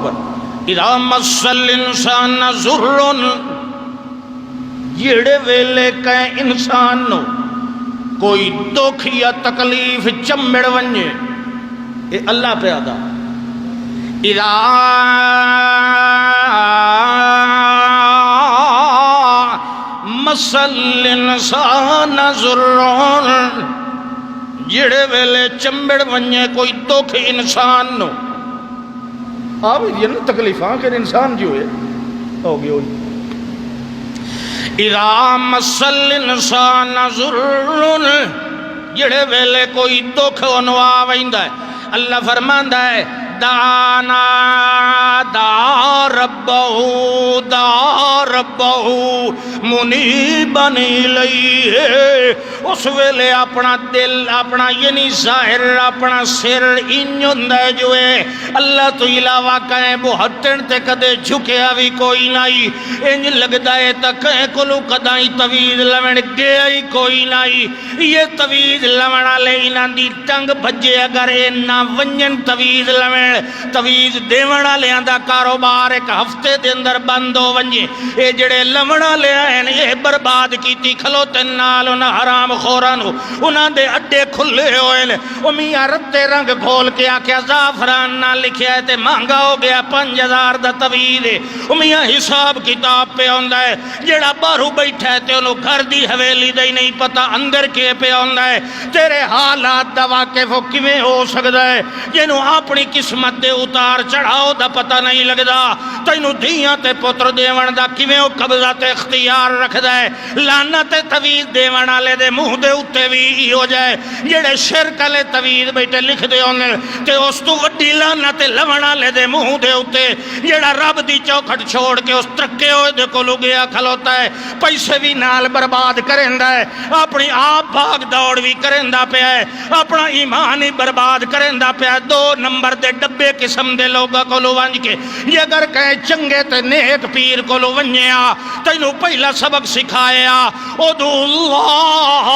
اکبر اذا مس الانسان ضر جڑے ویلے کہ انسان نو کوئی دکھ یا تکلیف چمڑ ونجے اے اللہ پہ ادا اذا مس الانسان ضر جڑے ویلے چمبڑ ونجے کوئی دکھ انسان نو آپ یہ نا تکلیفاں کہ انسان جو ہے ہو گیا ہوئی اذا مس الانسان ضر جڑے ویلے کوئی دکھ انوا ویندا ہے اللہ فرماندا ہے دعانا دا ربہو منیبا الیہ اس ویلے اپنا دل اپنا یعنی ظاہر اپنا سر انجن دے جو ہے اللہ تو علاوہ کہیں بہتن تے کدے جھکیا بھی کوئی نہیں انج لگتا ہے تا کہیں کلو کدائی توید لمن گیا ہی کوئی نہیں یہ توید لمن لے انہاں دی ٹنگ بھجے اگر اینا ونجن توید لمن تویز دیونا لے آندہ کاروبار ایک ہفتے دے اندر بند ہو ونجے اے جڑے لمنا لے آئے یہ برباد کیتی کھلوتے نال انہاں حرام خورانو انہاں دے اڈے کھلے ہوئے او میاں رتے رنگ کھول کے آکھیا زعفران نہ لکھیا ہے تے مہنگا ہو گیا 5000 دا تویز ہے او میاں حساب کتاب پہ ہوندہ ہے جڑا باہروں بیٹھا ہے تے انہوں گھر دی حویلی دے نہیں پتا اندر کے پہ ہوندہ ہے تیرے حالات دا واقف ہو کیویں ہو سکدا ہے جنہوں اپنی قسمت دے اتار چڑھاؤ دا پتہ نہیں لگدا تینو دھیاں تے پتر دیوان دا کیویں او قبضہ تے اختیار رکھ دے لعنت تویز دیوان والے دے منہ دے اوتے وی ہو جائے جڑے شرک والے تویز بیٹھے لکھ دے ہوندے تے اس تو وڈی لعنت لون والے دے منہ دے اوتے جڑا رب دی چوکھٹ چھوڑ کے اس ترکے ہوئے دے کولو گیا کھلوتا ہے پیسے بھی نال برباد کریندا ہے اپنی آپ بھاگ دوڑ بھی کریندا پیا ہے اپنا ایمان ہی برباد کریندا پیا 2 نمبر دے ڈبے قسم دے لوگا کولو ونج کے یہ اگر کہیں چنگے تے نیک پیر کولو ونجیا تینو پہلا سبق سکھایا ادعو اللہ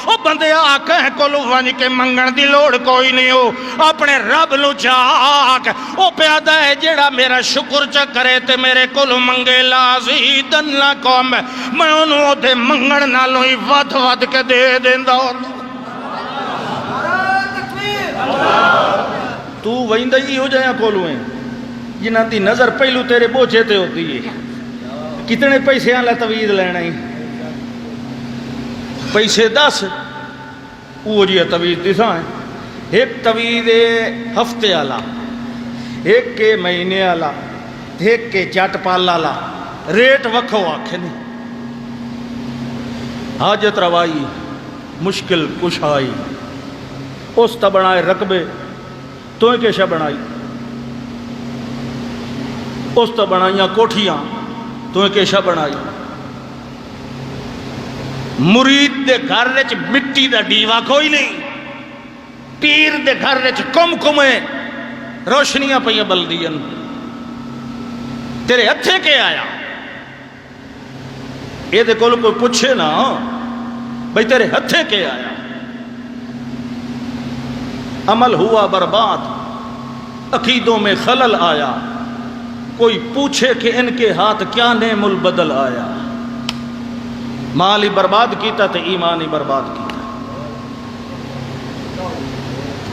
او بندے آکھیں کولو ونج کے منگن دی لوڑ کوئی نہیں ہو اپنے رب نو چاک او پیادہ ہے جیڑا میرا شکر چا کرے تے میرے کولو منگے لازیدن لکم میں انہوں دے منگن نالوں ہی ود ود کے دے دیندہ تو وہندہ ہی ہو جائیں کولو ہیں جنہاں دی نظر پہلو تیرے بوچھے تے ہوتی ہے کتنے پیسے آن لے توید لینا ہی پیسے 10 وہ جی توید دیساں ہیں ایک توید ہفتے آلا ایک کے مہینے آلا ایک کے چاٹ پال آلا ریٹ وکھو آکھے نہیں حاجت روائی مشکل کشائی اس تا بنائے رقبے تو ایک ایشہ بنائی اس تا بنائیاں کوٹھیاں تو ایک ایشہ بنائی مرید دے گھر رچ مٹی دا ڈیوا کوئی نہیں پیر دے گھر رچ کم کمیں روشنیاں پہیاں بلدین تیرے ہتھے کے آیا یہ دے کولو کوئی پوچھے نا بھئی تیرے ہتھے کے آیا عمل ہوا برباد عقیدوں میں خلل آیا کوئی پوچھے کہ ان کے ہاتھ کیا نعم البدل آیا مال ہی برباد کیتا تے ایمان ہی برباد کیتا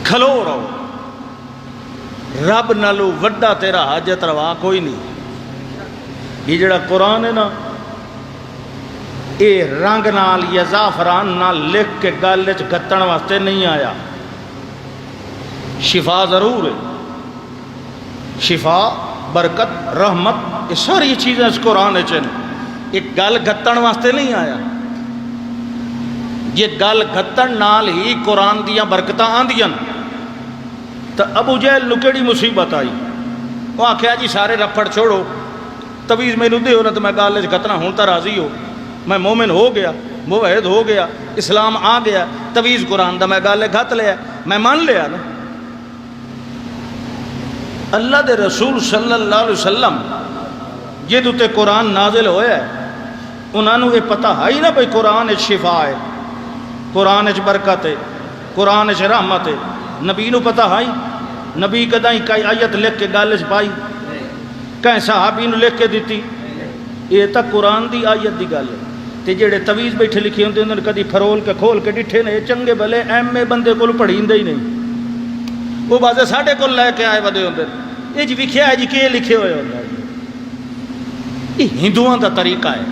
کھلو رہو رب نالو وڈا تیرا حاجت روا کوئی نہیں یہ جڑا قرآن ہے نا اے رنگ نال یا زعفران نال لکھ کے گالچ گتن واسطے نہیں آیا شفا ضرور ہے شفا برکت رحمت یہ ساری چیزیں اس قرآن چن ایک گل گتن واسطے نہیں آیا یہ گل گتن نال ہی قرآن دیاں برکتاں آندیاں تو ابو جہل نو کیڑی مصیبت آئی وہ آکھیا جی سارے رپڑ چھوڑو تویز میں نو دے ہو نا تو میں گالے گتنا ہوں تا راضی ہو میں مومن ہو گیا موحد ہو گیا اسلام آ گیا تویز قرآن دا میں گالے گھت لیا میں مان لیا نا اللہ دے رسول صلی اللہ علیہ وسلم یہ دوتے قرآن نازل ہویا ہے انہوں نے یہ پتہ ہے نا بھئی قرآن اچھ شفا ہے قرآن اچھ برکت ہے قرآن اچھ رحمت ہے نبی نو پتہ ہے نبی کدائیں کئی آیت لکھ کے گالش پائی کہیں صحابی نو لکھ کے دیتی؟ یہ تو قرآن دی آیت دی گل ہے. تے جڑے تویز بیٹھے لکھے ہوندے انہوں نے کدی فرول کے کھول کے ڈٹھے نے چنگے بھلے ایم اے بندے کو پڑھیندے ہی نہیں. وہ بازے ساڈے کول لے کے آئے ودے ہوندے یہ جی لکھیا ہے جی کہ لکھے ہوئے ہوندے. یہ ہندوؤں دا طریقہ ہے،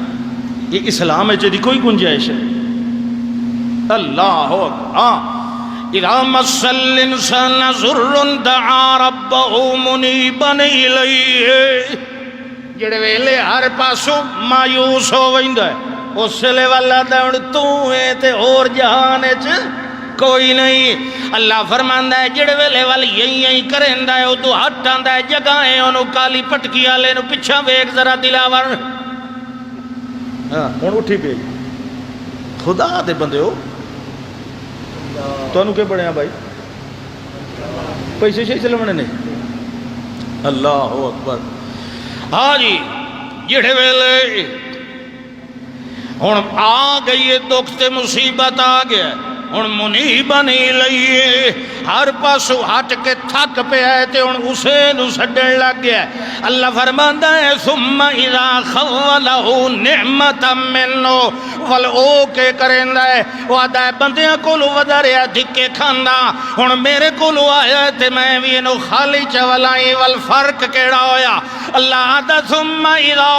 یہ اسلام دی کوئی گنجائش ہے. اللہ اکبر. اذا مس الانسان ضر دعا ربه منيبا الیہ. جڑے ویلے ہر پاسوں مایوس ہو ویندا ہے اس لے والا دون تو ہے تے اور جہان وچ کوئی نہیں. اللہ فرماندا ہے جڑے ویلے وال یہی کریندا ہے او تو ہٹ آندا ہے جگہیں اونوں کالی پٹکی والے نو پیچھے ویکھ ذرا دلاور. ہاں ہن اٹھی پئی خدا دے بندیو تانوں کی بنیا بھائی پیسے شے چلونے نے. اللہ اکبر. ہاں جی جڑے ویلے ہن آ گئی دکھ تے مصیبت آ گیا ہن منیبا نہیں لئیے ہر پاسو ہٹ کے تھک پہ آئے تے ہن اسے نو سڈن لگ گیا. اللہ فرماندا ہے ثم اذا خولہ نعمتا منو ول او کے کریندا ہے وعدہ ہے بندیاں کولو وداریا دھکے کھاندا ہن میرے کولو آیا تے میں بھی انو خالی چولائی ول فرق کیڑا ہویا. اللہ آدھا ثم اذا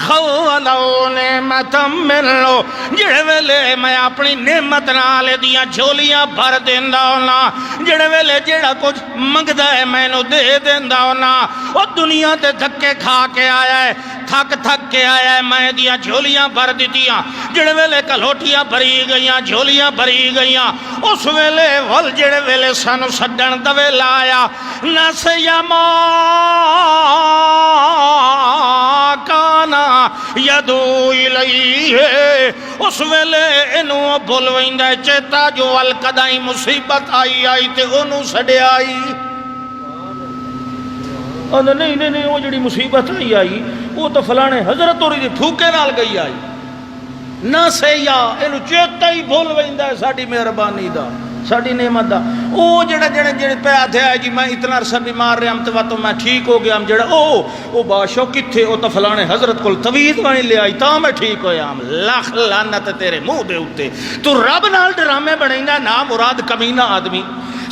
خولہ نعمتا منو جڑے ویلے میں اپنی نعمت نال دیاں جھولیاں بھر دیندا ہونا جڑے ویلے جڑا کچھ منگدا ہے مینوں دے دیندا ہونا. او دنیا تے دھکے کھا کے آیا ہے تھک کے آیا ہے میں دیاں جھولیاں بھر دتیاں. جڑے ویلے کلوٹیاں بھری گئیاں جھولیاں بھری گئیاں اس ویلے ول جڑے ویلے سانو سڈن دا ویلا آیا نسیما کانا یدو الیہ اس ویلے انہوں بھول ویندا ہے چیتا جو والکدائی مصیبت آئی تے انہوں سڑے آئی. نہیں وہ جڑی مصیبت آئی وہ تو فلانے حضرت اور پھوکے نال گئی آئی نہ سیا انہوں چیتا ہی بھول ویندا ہے ساڑی مہربانی دا ساڑی نعمت دا. او جڑے پہ آدھے آئے جی میں اتنا عرصہ بیمار رہا ہم تو میں ٹھیک ہو گیا ہم جڑا او بادشاہ کتھے او تو فلانے حضرت کو توید وانی لے آئی تا میں ٹھیک ہویا ہم. لاکھ لعنت تیرے منہ دے اوتے تو رب نال ڈرامے بنائندا نا مراد کمینہ آدمی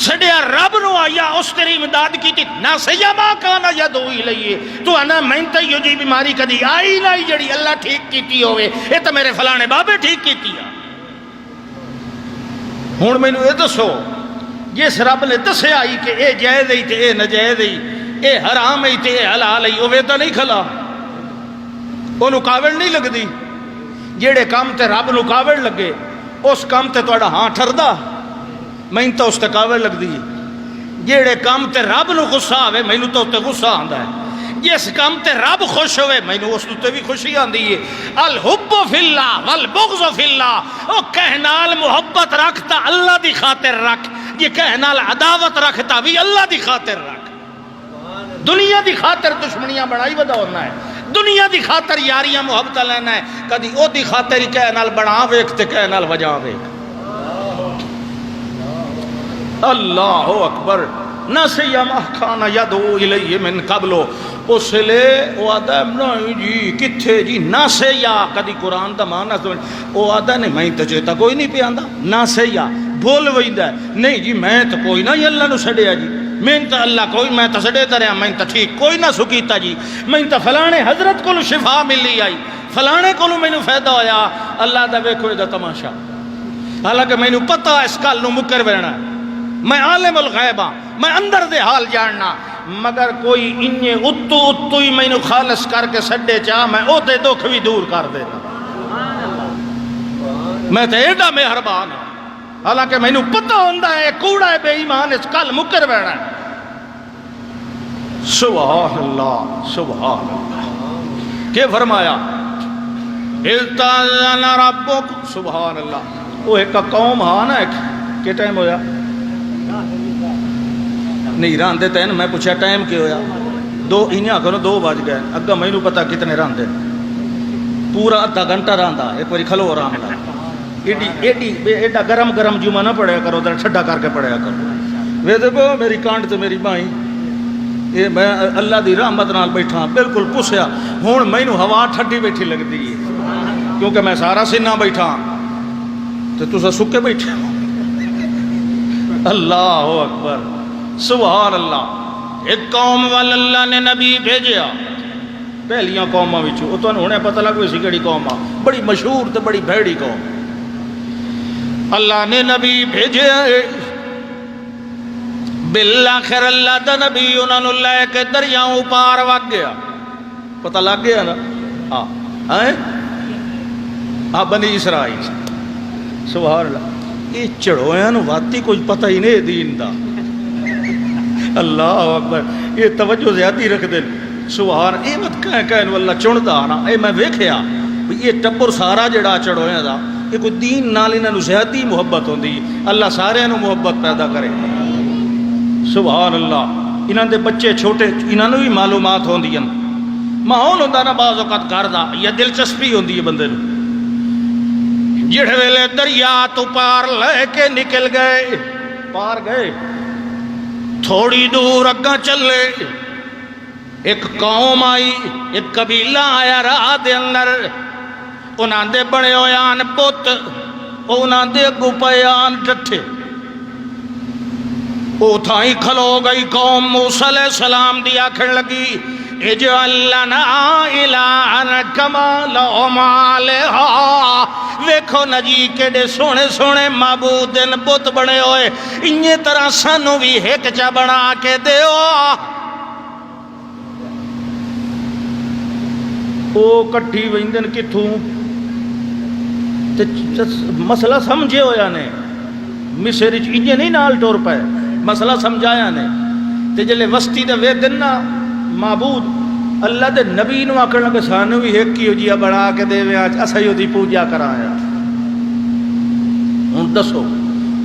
سڈیا رب نو آیا اس تیری امداد کی نہ سیما کانا یدو الیہ تو انا میں تے یہ جی بیماری کدی آئی نہیں جڑی اللہ ٹھیک کیتی ہوئے اے تو میرے فلانے بابے ٹھیک کیتی ہے. ہن مینوں یہ دسو جس رب نے دسیا آئی کہ اے جائز تے اے ناجائز اے حرام تے اے حلال او وے نہیں کھلا اونوں کاوڑ نہیں لگدی. جڑے کام تے رب نو کاوڑ لگے اس کام تے تہاڈا ہاں ٹھردا میں تو اس تے کاوڑ لگ دی. جیڑے کام تے رب نو غصہ آوے میں تو تے غصہ آندا ہے. جس کام تے رب خوش ہوئے میں اس تے بھی خوشی آندی ہے. الحب فی اللہ والبغض فی اللہ. او کہنال محبت رکھتا اللہ دی خاطر رکھ یہ کہنال عداوت رکھتا بھی اللہ دی خاطر رکھ. دنیا دی خاطر دشمنیاں بڑائی ودا ہونا ہے دنیا دی خاطر یاریاں محبت لینا ہے کدی او دی خاطر ہی کہنال بڑا ویکھ تے کہنال وجا ویکھ. اللہ اکبر. نہ سیما کھانا یدو الیہ من قبلو اس لے وہ آدھا نہیں جی کتھے جی نہ سیا کدی قرآن دا مانا وہ آدھا نہیں میں تو چیتا کوئی نہیں پہ آندا نہ سیا بھول ویندا ہے نہیں جی میں تو کوئی نہ اللہ نو سڑیا جی میں تو اللہ کوئی میں تو سڑے دریا میں تو ٹھیک کوئی نہ سکیتا جی میں تو فلانے حضرت کو شفا ملی آئی فلانے کو میں فائدہ ہویا. اللہ دا ویکھو دا تماشا حالانکہ میں پتہ اس کال نو مکر بہنا میں عالم الغیب ہاں میں اندر دے حال جاننا مگر کوئی انہیں اتو ہی میں خالص کر کے سڈے چاہ میں او دے دکھ بھی دور کر دیتا. میں تو ایڈا مہربان ہوں حالانکہ میں پتہ ہوندہ ہے کوڑا ہے بے ایمان اس کل مکر بیٹھا ہے. سبحان اللہ سبحان اللہ. کہ فرمایا التاذن ربک سبحان اللہ. وہ ایک قوم ہاں نا کہ ٹائم ہویا نہیں راندے تین میں پوچھا ٹائم کیا ہویا دو انہیں کرو 2 بج گئے اگا میں نو پتا کتنے راندے پورا آدھا گھنٹہ راندا ایک باری کھلو راندا ایڈا گرم گرم جمعہ نہ پڑھیا کرو ذرا ٹھڈا کر کے پڑھیا کرو. ویسے میری کانڈ تو میری مائی یہ میں اللہ دی رحمت نال بیٹھا بالکل پسیا ہوں مینو ہوا ٹھڈی بیٹھی لگتی ہے کیونکہ میں سارا سینہ بیٹھا تو تسا سکے بیٹھے اللہ اکبر سبحان اللہ۔ ایک قوم وال اللہ نے نبی بھیجیا پہلیاں قوماں وچوں، او تانوں ہنے پتہ لگ سی کیڑی قوم آ، بڑی مشہور تے بڑی بھیڑی قوم۔ اللہ نے نبی بھیجے بالآخر اللہ دا نبی انہاں نوں لے کے دریاؤں پار وگ گیا، پتہ لگ گیا نا ہاں بنی اسرائیل سبحان اللہ۔ یہ چڑویاں نوں واقعی کچھ پتہ ہی نہیں دین دا، اللہ اکبر، یہ توجہ زیادتی رکھ دے سبحان۔ یہ مت کہن واللہ چندا نا، اے میں ویکھیا یہ ٹبر سارا جڑا چڑویاں دا یہ کوئی دین نال انہاں نوں زیادتی محبت ہوندی، اللہ سارے نوں محبت پیدا کرے سبحان اللہ۔ انہاں دے بچے چھوٹے انہاں نوں بھی معلومات ہوندیاں، ماحول ہوندا نا بعض اوقات گھر دا یا دلچسپی ہوندی ہے بندے نوں۔ جڑے ویلے دریا تو پار لے کے نکل گئے، پار گئے تھوڑی دور اگاں چلے، ایک قوم آئی، ایک قبیلہ آیا راہ دے اندر، انہاں دے بڑے ہویان بت، انہاں دے اگوں پیان ڈٹھے، او تھائی کھلو گئی قوم موسیٰ علیہ السلام دی آکھن لگی اجعل لنا الہا کما لہم آلہا۔ ویکھو نجی کیڑے سونے سونے معبود دن بت بنے ہوئے، انہی طرح سانو بھی ایک چا بنا کے دیو۔ او کٹھی ویندن کتھوں مسئلہ سمجھے ہویا نے، مصر وچ انجے نہیں نال ٹور پائے، مسئلہ سمجھایا نے تے جلے وسطی دے ویدن نا معبود اللہ دے نبی نو آکھن لگے سانو بھی ایک کیو جیا بنا کے دے ویاں اسا یو دی پوجا کرایا۔ ہن دسو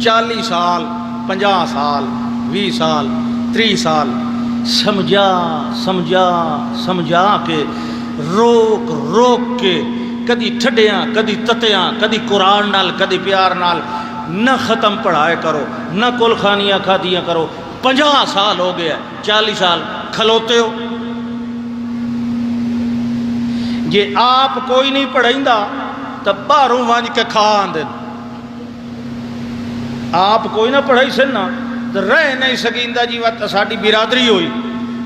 40 سال 50 سال 20 سال 30 سال سمجھا سمجھا سمجھا کے روک روک کے کدی ٹھڈیاں کدی تتیاں کدی قرآن نال کدی پیار نال نہ ختم پڑھائے کرو نہ کل خانیاں کھادیاں کرو۔ 50 سال ہو گیا، 40 سال کھلوتے ہو۔ جے آپ کوئی نہیں پڑھائندا تو باہروں وانج کے کھا آندے، آپ کوئی نہ پڑھائی سن نا تو رہ نہیں سکیندا جی وقت ساڈی برادری ہوئی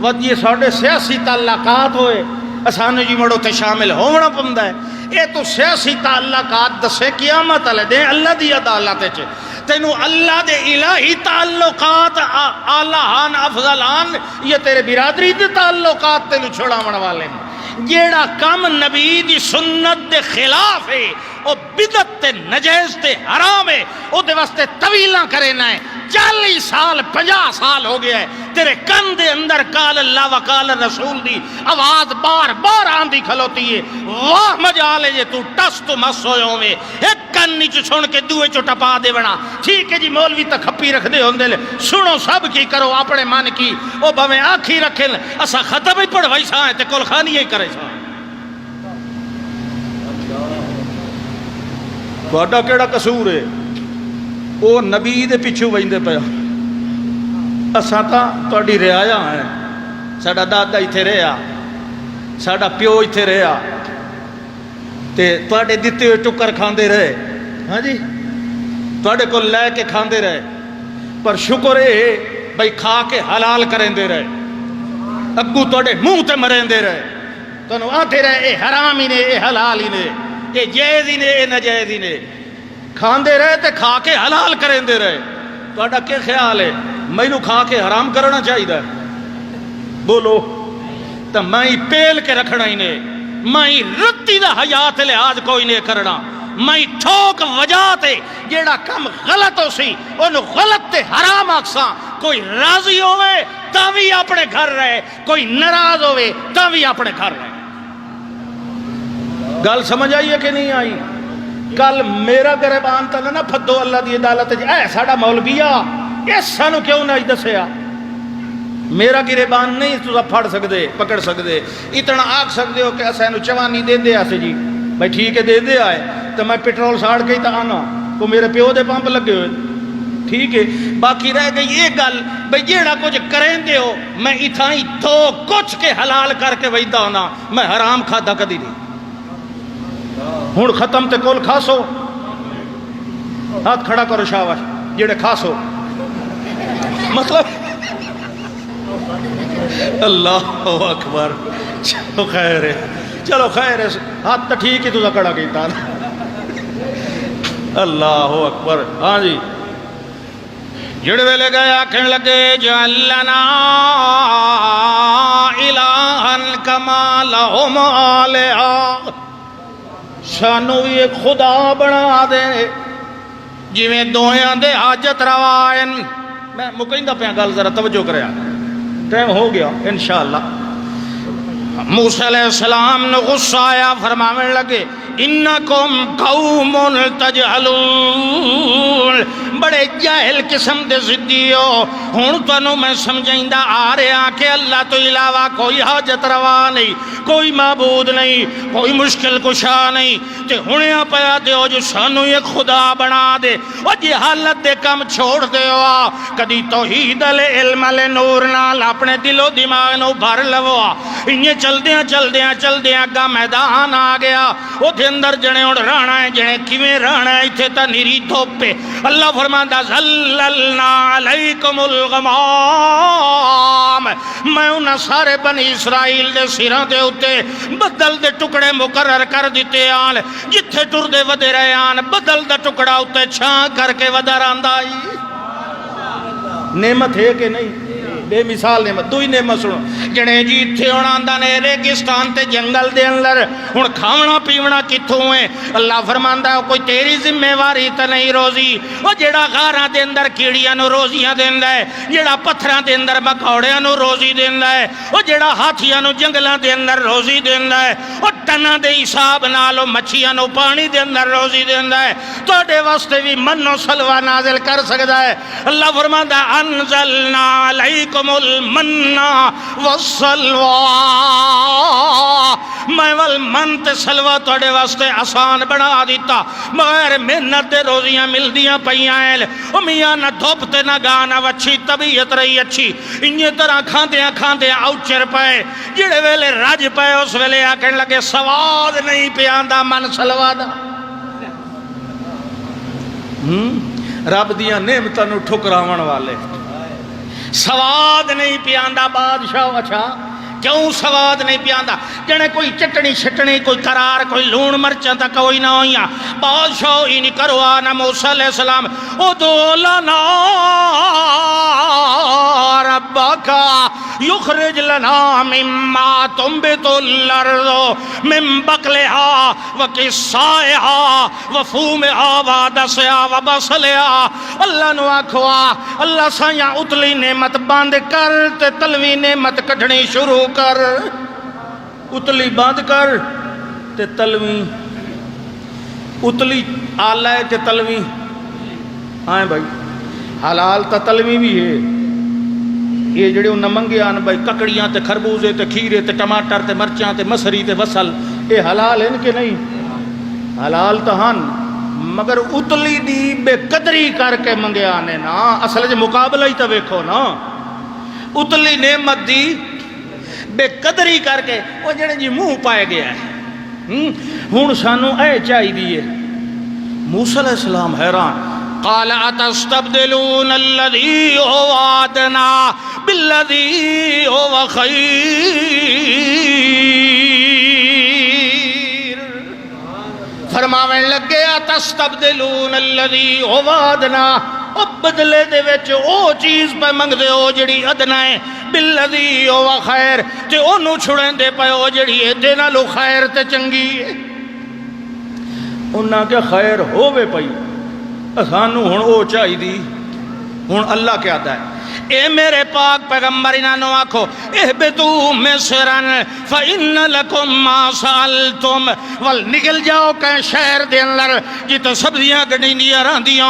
وقت یہ ساڈے سیاسی تعلقات ہوئے اسانو جی مڑو تے شامل ہونا پوندا ہے۔ اے تو سیاسی تعلقات دسے قیامت والے دے اللہ دی عدالت وچ تینوں اللہ دے الہی تعلقات اعلیٰ افضلان یا تیرے برادری دے تعلقات تینوں چھڑاون والے ہیں۔ جیڑا کم نبی دی سنت دے خلاف ہے او بدعت تے نجائز تے حرام ہے، او دے واسطے طویلاں کرنا ہے۔ 40 سال 50 سال ہو گیا ہے تیرے کن دے اندر قال اللہ و قال رسول دی آواز بار بار آندھی کھلوتی ہے، واہ مجالے جے تو ٹس تو مس ہوئے ہوئے ایک کن نیچے چھوڑ کے دوئے چو ٹپا دے بنا۔ ٹھیک ہے جی مولوی تک کھپی رکھ دے ہوندے لے سنو سب کی کرو اپنے من کی، او بھویں آنکھی رکھیں اسا ختم ہی پڑھوائی سائیں تے کل خانی ہی کرے سائیں۔ تہاڈا کیڑا قصور ہے؟ او نبی دے پیچھے ویندے پیا، اساں تاں تہاڈی رعایا ہیں، ساڈا دادا ایتھے رہیا ساڈا پیو ایتھے رہیا تے تہاڈے دتے ہوئے ٹکر کھاندے رہے، ہاں جی تہاڈے کول لے کے کھاندے رہے، پر شکر ہے بھئی کھا کے حلال کریندے رہے، اگوں تہاڈے منہ تے مریندے رہے، تانوں آندے رہے اے حرام ہی نے اے حلال ہی نے اے جائز ہی نے اے ناجائز ہی نے، کھاندے رہے تے کھا کے حلال کریندے رہے۔ تہاڈا کیا خیال ہے مینوں کھا کے حرام کرنا چاہیے؟ بولو تو میں پیل کے رکھنا ہی نے، میں رتی دا حیات لحاظ کوئی نہیں کرنا، میں ٹھوک وجہ تے جیڑا کم غلط ہو سی انہوں غلط تے حرام آکساں، کوئی راضی ہوئے تاں بھی اپنے گھر رہے، کوئی ناراض ہوئے تاں بھی اپنے گھر رہے۔ گل سمجھ آئی ہے کہ نہیں آئی؟ کل میرا گریبان تھا نا پھدو اللہ دی عدالت اے ساڑا مولویہ اس سانو کیوں نہیں دسیا؟ میرا گریبان نہیں تو پھڑ سکدے پکڑ سکدے، اتنا آکھ سکدے ہو کہ اسانو چوانی دے دے آسے جی بھائی ٹھیک ہے دے دے آئے تو میں پیٹرول ساڑ کے ہی تا آنا کو میرے پیو دے پمپ لگے ہوئے ٹھیک ہے باقی رہ گئی یہ گل بھئی جیڑا کچھ کریں دے ہو میں اتھائی تو کچھ کے حلال کر کے ویدہ ہونا میں حرام کھادا کدی نہیں ہون ختم تے کول کھاسو ہاتھ کھڑا کرو شاوش جیڑے کھاسو مطلب اللہ اکبر چلو خیر ہے چلو خیر ہے ہاتھ تو ٹھیک ہی تو کڑا گئی تھا اللہ اکبر ہاں جی جڑ ویلے گئے آکھن لگے جعل لنا الہن کما لہم آلہا سانو ایک خدا بنا دے جویں دویاں دے حاجت روائن میں مکہندہ پہ گل ذرا توجہ کریا ٹائم ہو گیا انشاءاللہ موسیٰ علیہ السلام نے غصہ آیا فرمانے لگے انکم قوم تجہلون بڑے جاہل قسم دے ضدی ہو ہن تانوں میں سمجھائندہ آ رہا کہ اللہ تو علاوہ کوئی حاجت روا نہیں کوئی معبود نہیں کوئی مشکل کشا نہیں تے ہنیا پیا دیو جو سانو ایک خدا بنا دے اور جی حالت دے کم چھوڑ دیو کدی توحید العلم نور نال اپنے دل و دماغ نو بھر لو انہیں چل دیاں گا میدان آ گیا وہ دے اندر جنے اڑ رانا ہے جنے کیویں رانا ہے ایتھے تا نیری دھوپ پہ اللہ فرماندا ذللنا علیکم الغمام میں انہاں سارے بنی اسرائیل دے سراں دے اتے بدل دے ٹکڑے مقرر کر دیتے آن جتھے ٹر دے ودے رہے آن بدل دے ٹکڑا اتے چھان کر کے ودہ راندائی نعمت ہے کہ نہیں بے مثال نعمت دوئی نعمت سنو جنے جی تھے انہاں نے ریگستان تے جنگل دے اندر ہن کھاونا پیونا کتھوں ہیں اللہ فرماندا ہے کوئی تیری ذمہ واری تے نہیں روزی او جیڑا غاراں دے اندر کیڑیاں نو روزیاں دیندا ہے جیڑا پتھراں دے اندر مکوڑیاں نو روزی دیندا ہے او جیڑا ہاتھیاں نو جنگلاں دے اندر روزی دیندا ہے او ٹناں دے حساب نال مچھیاں نو پانی دے اندر روزی دیندا ہے تواڈے واسطے بھی من و سلوہ نازل کر سکدا ہے اللہ فرماندا انزلنا علیکم المنّا والسلوى میں والمن تے سلوہ توڑے واسطے آسان بنا دیتا مگر محنت دے روزیاں مل دیاں پئیاں او میاں نہ دھوپ تے نہ گانا وچھی طبیعت رہی اچھی انہی طرح کھاندیاں اوچر پائے جڑے ویلے رج پائے اس ویلے آکھن لگے سواد نہیں پیاندا من سلوہ دا رب دیاں نعمتاں نو ٹھکراون والے سواد نہیں پیاندا بادشاہ اچھا کیوں سواد نہیں پیاندا جنے کوئی چٹنی شٹنی کوئی قرار کوئی لون مرچاں تا کوئی نہ ہوئیاں بادشاہ ہی نہیں کرو آنا موسیٰ علیہ السلام ادعو لنا ربکا یخرج لنا مما تنبت الارض من بقلہا وقصائہا وفومہا وعدسہا وبصلہا اللہ نو آکھوا اللہ سایاں اتلی نعمت باندھ کر تے تلوی نعمت کٹھنی شروع کر اتلی باندھ کر تے تلوی اتلی آلہ ہے تے تلوی آئیں بھائی حلال تا تلوی بھی ہے یہ جڑے انہاں منگے آن بھائی ککڑیاں تے خربوزے تے کھیرے تے ٹماٹر تے مرچاں تے مسری تے وصل یہ حلال ہیں کہ نہیں حلال تا ہن مگر اتلی دی بے قدری کر کے منگے آنے نا اصل جے مقابلہ ہی تا ویکھو نا اتلی نعمت دی بے قدری کر کے وہ جڑے جی منہ پائے گیا ہے ہون سانو اے چاہی دیئے موسیٰ علیہ السلام حیران قال اتستبدلون الذی هو ادنا بالذی هو خیر فرماویں لگے اتستبدلون الذی هو ادنا اب بدلے دے وچ او چیز پہ منگ دے او جڑی ادنا ہے بالذی هو خیر تے اونوں چھڑیں دے پے او جڑی دے نالو خیر تے چنگی ہے انہاں کے خیر ہووے پئی سانو ہن او چاہی دی ہن اللہ کیا دا ہے اے میرے پاک پیغمبر انہوں آکھو احبتو مصرن فإن لکم ما سالتم وال نکل جاؤ کہیں شہر دے اندر جی تو سبزیاں گڑی دیا رہن دیا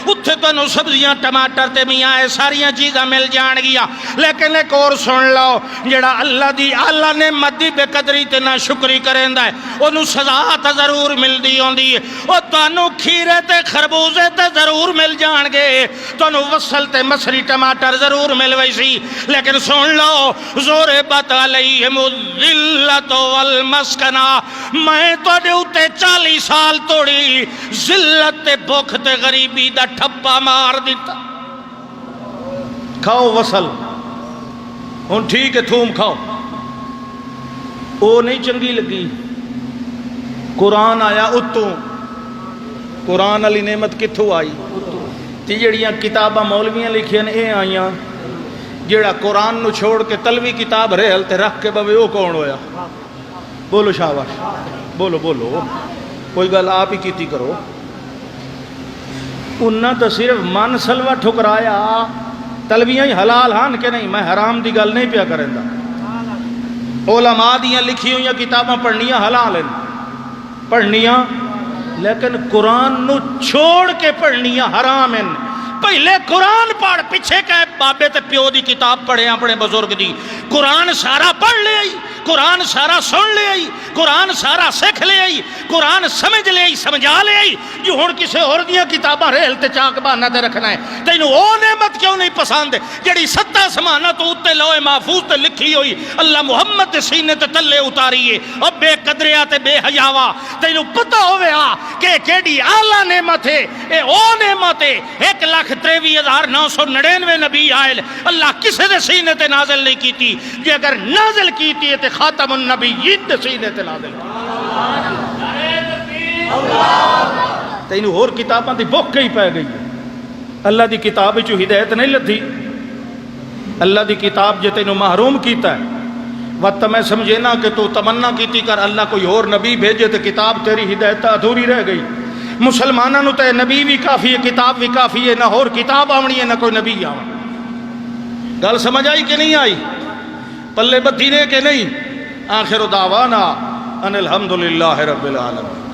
اتھے اتھے تنو سبزیاں ٹماٹر تے میاں اے ساریاں چیزاں مل جان گیا، لیکن ایک اور سن لو، جڑا اللہ دی اعلیٰ نعمت دی بے قدری تے نہ شکری کریندا ہے انہوں سزا تے ضرور مل دی ہوندی ہے۔ او تانوں کھیرے تے خربوزے تے ضرور مل جان گے، تانوں وصل تے مصری ٹماٹر ضرور مل ویسی، لیکن سن لو ضربت علیہم الذلۃ والمسکنہ، میں تواڈے اوتے 40 سال توڑی ذلت تے بھوک تے غریبی دا ٹھپا مار دیتا۔ کھاؤ وصل، ہن ٹھیک ہے تھوم کھاؤ، او نہیں چنگی لگی، قرآن آیا اتوں، قرآن علی نعمت کتھوں آئی؟ تی جڑیاں کتاباں مولویاں لکھیاں اے آئیاں، جڑا قرآن نو چھوڑ کے تلوی کتاب ریل تے رکھ کے بوے او کون ہویا؟ بولو شاباش، بولو بولو، کوئی گل آپ ہی کیتی کرو۔ انہاں تو صرف من سلوہ ٹھکرایا، تلویاں ہی حلال ہان کہ نہیں، میں حرام دی گل نہیں پیا کریندا۔ علماء دیاں لکھی ہوئی کتاباں پڑھنیاں حلال ہیں، پڑھنیاں، لیکن قرآن نو چھوڑ کے پڑھنیاں حرام ہیں۔ پہلے قرآن پڑھ، پیچھے کہ بابے تے پیو دی کتاب پڑھے اپنے بزرگ دی، قرآن سارا پڑھ لے آئی، قرآن سارا سن لے آئی، قرآن سارا سکھ لے آئی، قرآن سمجھ لے آئی، سمجھا لے آئی، جو ہن کسے اور دیاں کتاباں ریل تے چاک بہانا تے رکھنا ہے۔ تینوں او نعمت کیوں نہیں پسند جڑی 7 آسماناں تو اُتے لوح محفوظ تے لکھی ہوئی اللہ محمد دے سینے تے تلے اتاری ہے؟ او بے قدریا تے بے حیاوا، تینوں پتہ ہوے کہ کیڑی اعلیٰ نعمت ہے، اے او نعمت ہے 1,23,999 نبی آئے، اللہ کسے دے سینے تے نازل نہیں کیتی، جے اگر نازل کیتی ہے تے خاتم النبیین دے سینے تے نازل تینوں اور کتاباں دی بھوک ہی پہ گئی ہے۔ اللہ دی کتاب چو ہدایت نہیں لدھی، اللہ دی کتاب جے تینوں محروم کیتا ہے، وقت میں سمجھے نا کہ تو تمنا کیتی کر اللہ کوئی اور نبی بھیجے تے کتاب تیری ہدایت ادھوری رہ گئی۔ مسلمانوں نو تے نبی بھی کافی ہے، کتاب بھی کافی ہے، نہ اور کتاب آونی ہے نہ کوئی نبی آونا۔ گل سمجھ آئی کہ نہیں آئی؟ پلے بدھی نے کہ نہیں؟ آخر دعوانا ان الحمدللہ رب العالمین۔